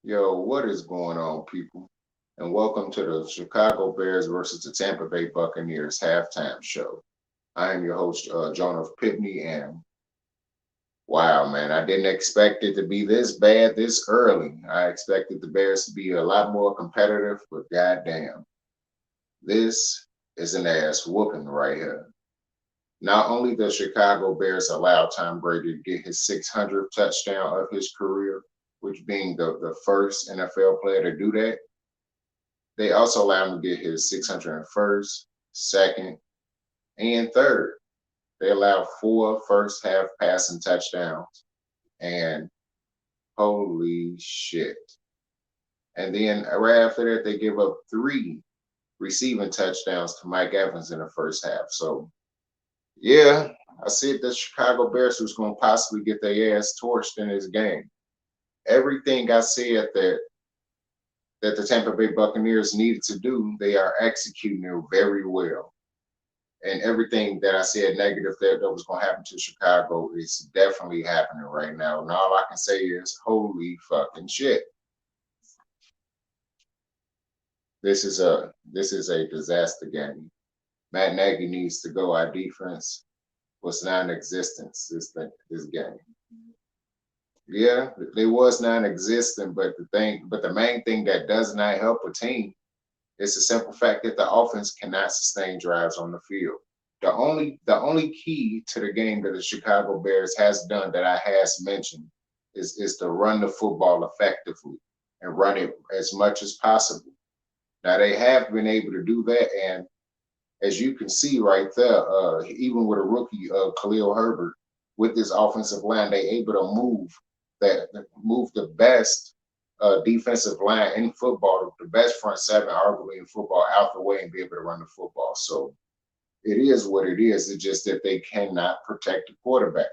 Yo, what is going on, people? And welcome to the Chicago Bears versus the Tampa Bay Buccaneers halftime show. I am your host, Jonah Pitney, and wow, man, I didn't expect it to be this bad this early. I expected the Bears to be a lot more competitive, but goddamn, this is an ass whooping right here. Not only does Chicago Bears allow Tom Brady to get his 600th touchdown of his career, which being the first NFL player to do that, they also allow him to get his 601st, second, and third. They allow 4 first half passing touchdowns. And holy shit. And then right after that, they give up 3 receiving touchdowns to Mike Evans in the first half. So, yeah, I said the Chicago Bears was going to possibly get their ass torched in this game. Everything I said that the Tampa Bay Buccaneers needed to do, they are executing it very well. And everything that I said negative that was going to happen to Chicago is definitely happening right now. And all I can say is, holy fucking shit. This is a disaster game. Matt Nagy needs to go. Our defense was non-existent this game. Yeah, they was non-existent, but the main thing that does not help a team is the simple fact that the offense cannot sustain drives on the field. The only key to the game that the Chicago Bears has done that I has mentioned is to run the football effectively and run it as much as possible. Now they have been able to do that, and as you can see right there, even with a rookie, Khalil Herbert, with this offensive line, they able to move the best defensive line in football, the best front seven arguably in football, out the way and be able to run the football. So it is what it is. It's just that they cannot protect the quarterback.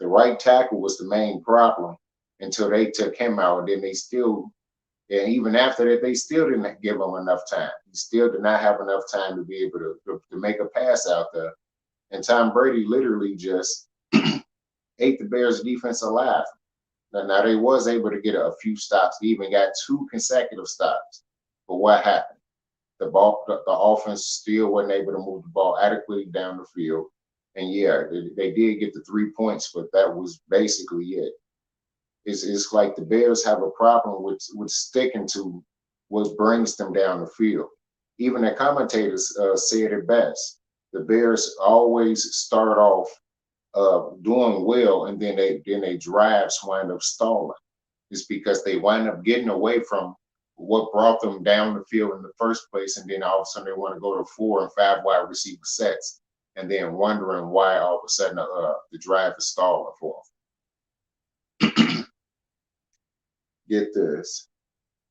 The right tackle was the main problem until they took him out, and then they still. And even after that, they still didn't give him enough time. He still did not have enough time to be able to make a pass out there. And Tom Brady literally just ate the Bears' defense alive. Now they was able to get a few stops. They even got 2 consecutive stops. But what happened? The offense still wasn't able to move the ball adequately down the field. And yeah, they did get the 3 points, but that was basically it. It's like the Bears have a problem with sticking to what brings them down the field. Even the commentators said it best. The Bears always start off doing well, and then they drives wind up stalling. It's because they wind up getting away from what brought them down the field in the first place, and then all of a sudden they want to go to 4 and 5 wide receiver sets, and then wondering why all of a sudden the drive is stalling for them. Get this.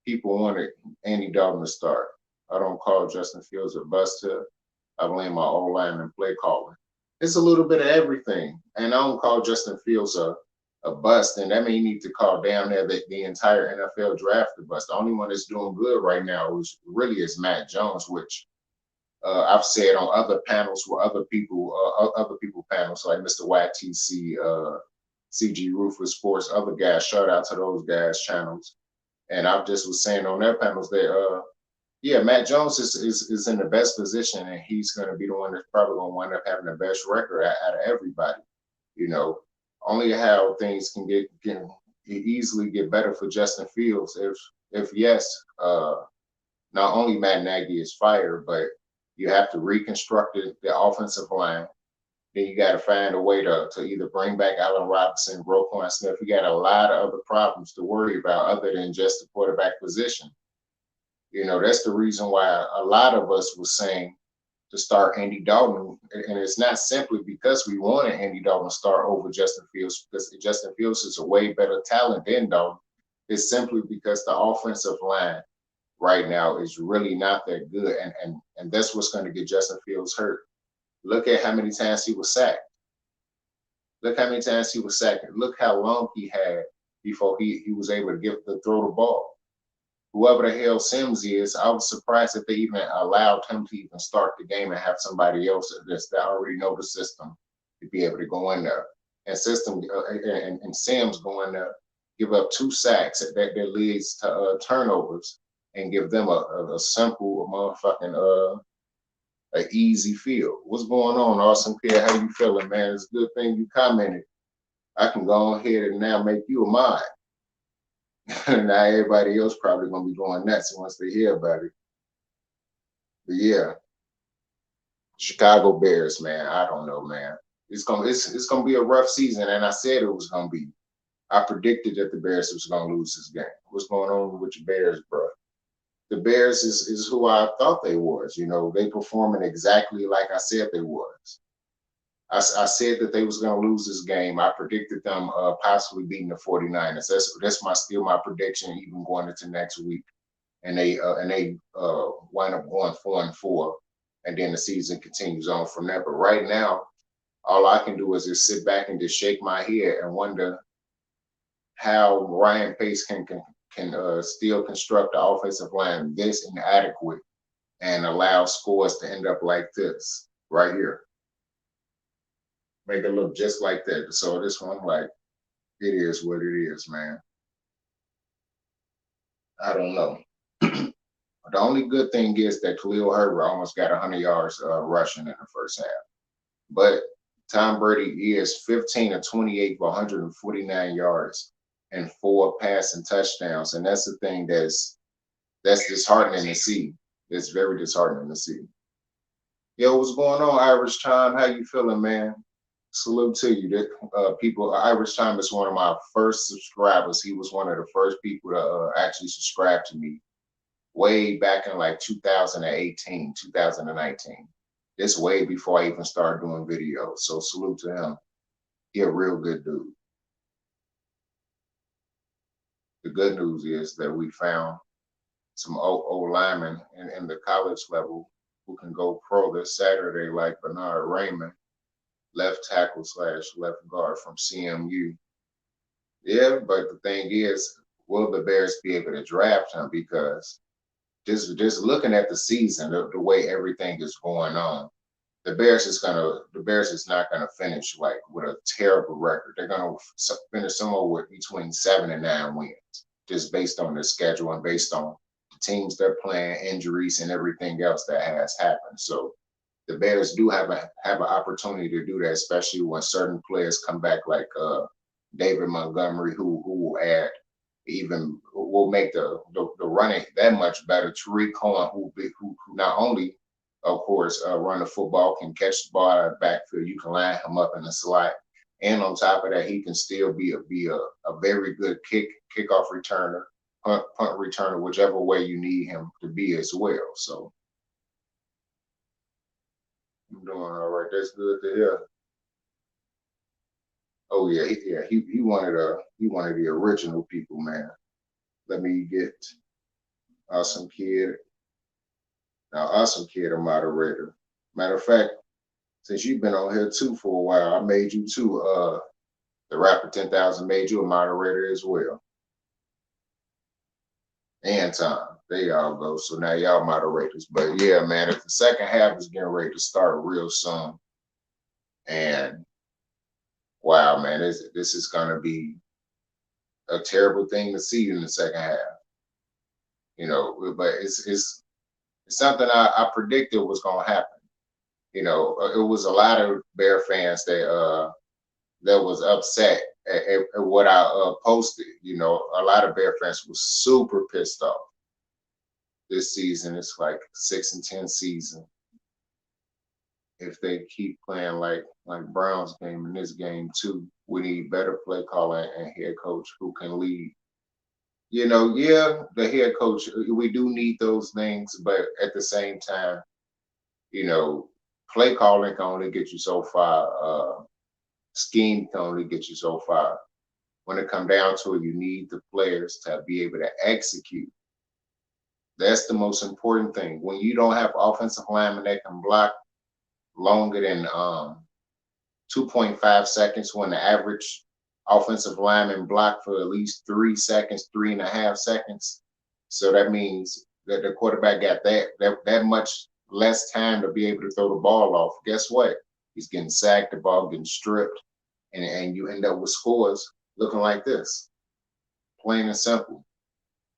People wanted Andy Dalton to start. I don't call Justin Fields a buster. I blame my O-line and play calling. It's a little bit of everything. And I don't call Justin Fields a bust. And that means you need to call down there the entire NFL draft a bust. The only one that's doing good right now is Matt Jones, which I've said on other panels with other people panels like Mr. YTC, CG Rufus Sports, other guys, shout out to those guys' channels. And I just was saying on their panels that, Matt Jones is in the best position, and he's going to be the one that's probably going to wind up having the best record out of everybody. You know, only how things can easily get better for Justin Fields if not only Matt Nagy is fired, but you have to reconstruct the offensive line. Then you got to find a way to either bring back Allen Robinson, Roquan Smith. You got a lot of other problems to worry about other than just the quarterback position. You know, that's the reason why a lot of us was saying to start Andy Dalton. And it's not simply because we wanted Andy Dalton to start over Justin Fields, because Justin Fields is a way better talent than Dalton. It's simply because the offensive line right now is really not that good. And that's what's going to get Justin Fields hurt. Look at how many times he was sacked. Look how long he had before he was able to throw the ball. whoever the hell Sims is, I was surprised that they even allowed him to even start the game and have somebody else that already know the system to be able to go in there. And and Sims going there, give up 2 sacks that leads to turnovers and give them a simple motherfucking a easy field. What's going on, Awesome Kid? How you feeling, man? It's a good thing you commented. I can go ahead and now make you a mod. Now everybody else probably gonna be going nuts once they hear about it. But yeah, Chicago Bears, man. I don't know, man. It's gonna be a rough season, and I said it was gonna be. I predicted that the Bears was gonna lose this game. What's going on with your Bears, bro? The Bears is who I thought they was. You know, they performing exactly like I said they was. I said that they was going to lose this game. I predicted them possibly beating the 49ers. That's still my prediction, even going into next week. And they wind up going 4-4, and then the season continues on from there. But right now, all I can do is just sit back and just shake my head and wonder how Ryan Pace can still construct the offensive line this inadequate and allow scores to end up like this right here. Make it look just like that. So this one, like, it is what it is, man. I don't know. The only good thing is that Khalil Herbert almost got 100 yards rushing in the first half. But Tom Brady is 15 of 28 for 149 yards and 4 passing touchdowns. And that's the thing that's disheartening to see. It's very disheartening to see. Yo, what's going on, Irish Time? How you feeling, man? Salute to you. People, Irish Time is one of my first subscribers. He was one of the first people to actually subscribe to me way back in like 2018, 2019. This way before I even started doing videos. So salute to him. He a real good dude. The good news is that we found some old linemen in the college level who can go pro this Saturday, like Bernard Raymond, left tackle / left guard from CMU. Yeah, but the thing is, will the Bears be able to draft him? Because just looking at the season, the way everything is going on, the Bears is not gonna finish like with a terrible record. They're gonna finish somewhere with between 7 and 9 wins, just based on their schedule and based on the teams they're playing, injuries, and everything else that has happened. So the Bears do have an opportunity to do that, especially when certain players come back, like David Montgomery, who will make the running that much better. Tariq Cohen, who not only, of course, run the football, can catch the ball out of the backfield. You can line him up in the slot, and on top of that, he can still be a very good kickoff returner, punt returner, whichever way you need him to be as well. So I'm doing all right. That's good to hear. Oh yeah, he wanted the original people, man. Let me get Awesome Kid. Now Awesome Kid a moderator. Matter of fact, since you've been on here too for a while, I made you too. The rapper 10,000 made you a moderator as well. And Tom, there y'all go. So now y'all moderators. But yeah, man, if the second half is getting ready to start real soon, and wow, man, this is gonna be a terrible thing to see in the second half. You know, but it's something I predicted was gonna happen. You know, it was a lot of Bear fans that was upset at what I posted. You know, a lot of Bear fans was super pissed off this season. It's like 6-10 season. If they keep playing like Browns game in this game too, we need better play calling and head coach who can lead. You know, yeah, the head coach, we do need those things, but at the same time, you know, play calling can only get you so far. Scheme can only get you so far. When it comes down to it, you need the players to be able to execute. That's the most important thing. When you don't have offensive linemen that can block longer than 2.5 seconds, when the average offensive lineman block for at least 3 seconds, 3.5 seconds, So that means that the quarterback got that much less time to be able to throw the ball off. Guess what? He's getting sacked, the ball getting stripped, and you end up with scores looking like this, plain and simple.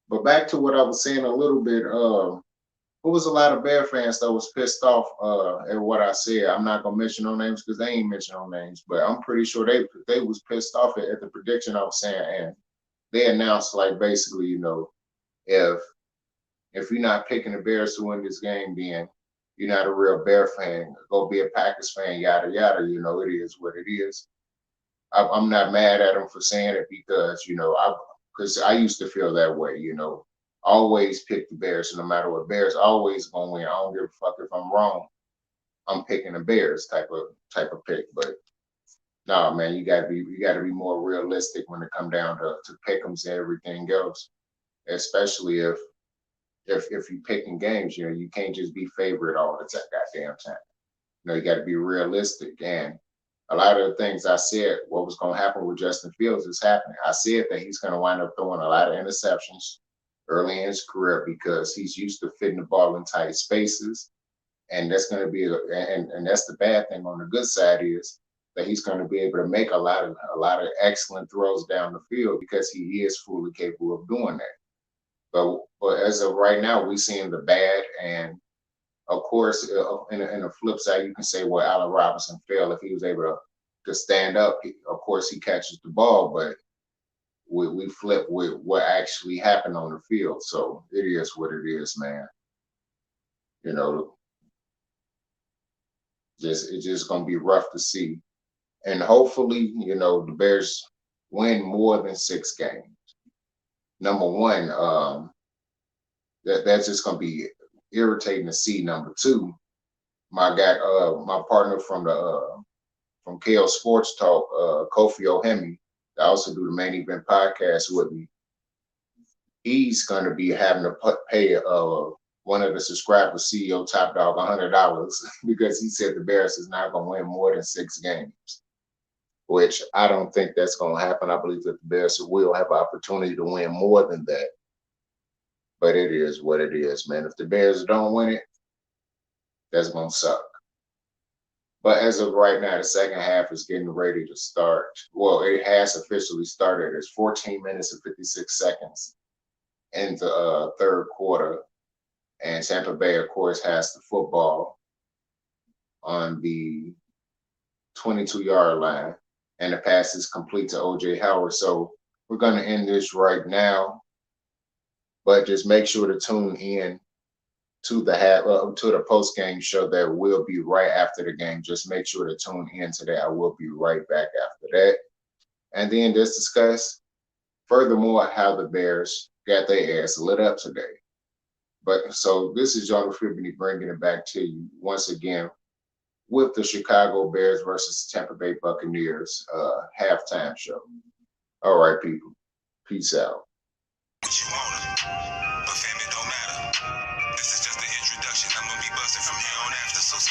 But back to what I was saying a little bit. Who was a lot of Bear fans that was pissed off at what I said. I'm not gonna mention no names because they ain't mention no names, but I'm pretty sure they was pissed off at the prediction I was saying, and they announced like basically, if if you're not picking the Bears to win this game, then you're not a real Bear fan. Go be a Packers fan, yada yada. It is what it is. I'm not mad at them for saying it because I used to feel that way. Always pick the Bears, no matter what. Bears always gonna win. I don't give a fuck if I'm wrong. I'm picking the Bears type of pick. But no, man, you gotta be more realistic when it come down to pick'ems and everything else. Especially if you picking games, you can't just be favorite all the goddamn time. You got to be realistic. And a lot of the things I said, what was going to happen with Justin Fields is happening. I said that he's going to wind up throwing a lot of interceptions early in his career because he's used to fitting the ball in tight spaces. And that's going to be, and that's the bad thing. On the good side is that he's going to be able to make a lot of excellent throws down the field because he is fully capable of doing that. But as of right now, we're seeing the bad. And of course, in the flip side, you can say, well, Allen Robinson failed if he was able to stand up. Of course, he catches the ball, but we flip with what actually happened on the field. So it is what it is, man. It's just gonna be rough to see. And hopefully, the Bears win more than 6 games. Number one, that's just gonna be irritating to see. Number two, my guy, my partner from KO Sports Talk, Kofi Ohemi, I also do the Main Event podcast with me. He's gonna be having to pay one of the subscribers, CEO Top Dog, $100 because he said the Bears is not gonna win more than 6 games, which I don't think that's gonna happen. I believe that the Bears will have opportunity to win more than that. But it is what it is, man. If the Bears don't win it, that's gonna suck. But as of right now, the second half is getting ready to start. Well, it has officially started. It's 14 minutes and 56 seconds in the third quarter. And Tampa Bay, of course, has the football on the 22-yard line. And the pass is complete to O.J. Howard. So we're going to end this right now. But just make sure to tune in to the post game show that will be right after the game. Just make sure to tune in to that. I will be right back after that, and then just discuss furthermore how the Bears got their ass lit up today. But so this is John Fibney bringing it back to you once again with the Chicago Bears versus Tampa Bay Buccaneers halftime show. All right, people, peace out. But fam, it don't matter. This is just the introduction. I'm gonna be buzzing from here